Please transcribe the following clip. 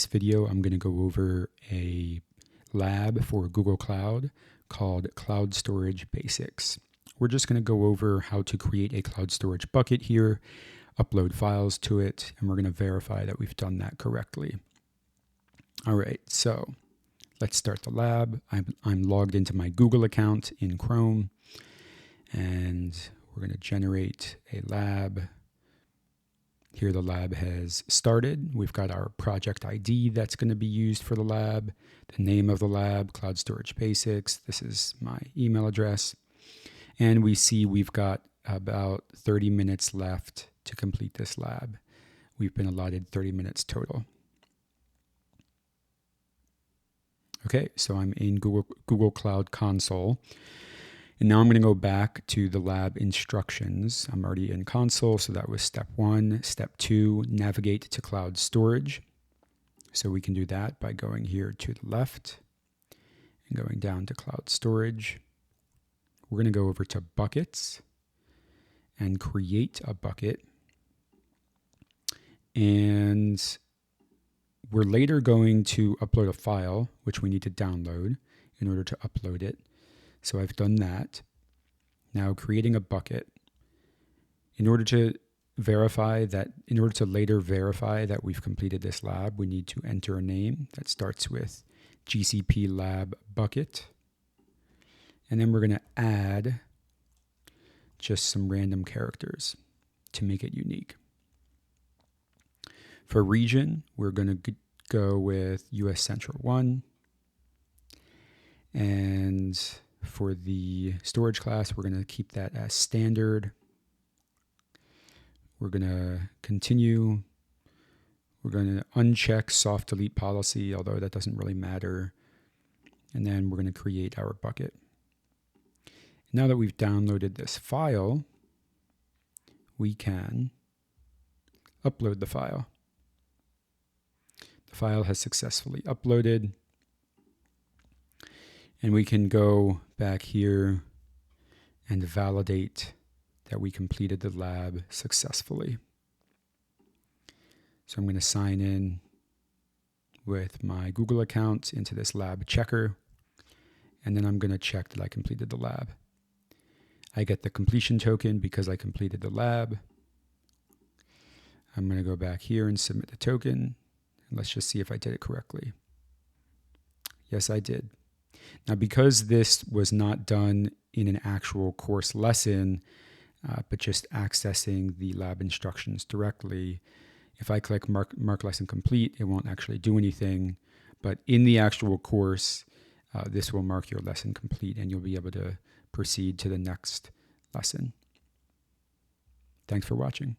This video, I'm going to go over a lab for Google Cloud called Cloud Storage Basics. We're just going to go over how to create a cloud storage bucket here, upload files to it, and we're going to verify that we've done that correctly. All right, so let's start the lab. I'm logged into my Google account in Chrome, and we're going to generate a lab. Here the lab has started. We've got our project ID that's going to be used for the lab, the name of the lab, Cloud Storage Basics. This is my email address. And we see we've got about 30 minutes left to complete this lab. We've been allotted 30 minutes total. Okay, so I'm in Google Cloud Console. And now I'm going to go back to the lab instructions. I'm already in console, so that was step 1. Step 2, navigate to cloud storage. So we can do that by going here to the left and going down to cloud storage. We're going to go over to buckets and create a bucket. And we're later going to upload a file, which we need to download in order to upload it. So I've done that. Now creating a bucket. In order to later verify that we've completed this lab, we need to enter a name that starts with GCP lab bucket. And then we're going to add just some random characters to make it unique. For region, we're going to go with US Central 1. And for the storage class, we're going to keep that as standard. We're going to continue. We're going to uncheck soft delete policy, although that doesn't really matter. And then we're going to create our bucket. Now that we've downloaded this file, we can upload the file. The file has successfully uploaded. And we can go back here and validate that we completed the lab successfully. So I'm going to sign in with my Google account into this lab checker. And then I'm going to check that I completed the lab. I get the completion token because I completed the lab. I'm going to go back here and submit the token. And let's just see if I did it correctly. Yes, I did. Now, because this was not done in an actual course lesson, but just accessing the lab instructions directly, if I click mark lesson complete, it won't actually do anything. But in the actual course, this will mark your lesson complete, and you'll be able to proceed to the next lesson. Thanks for watching.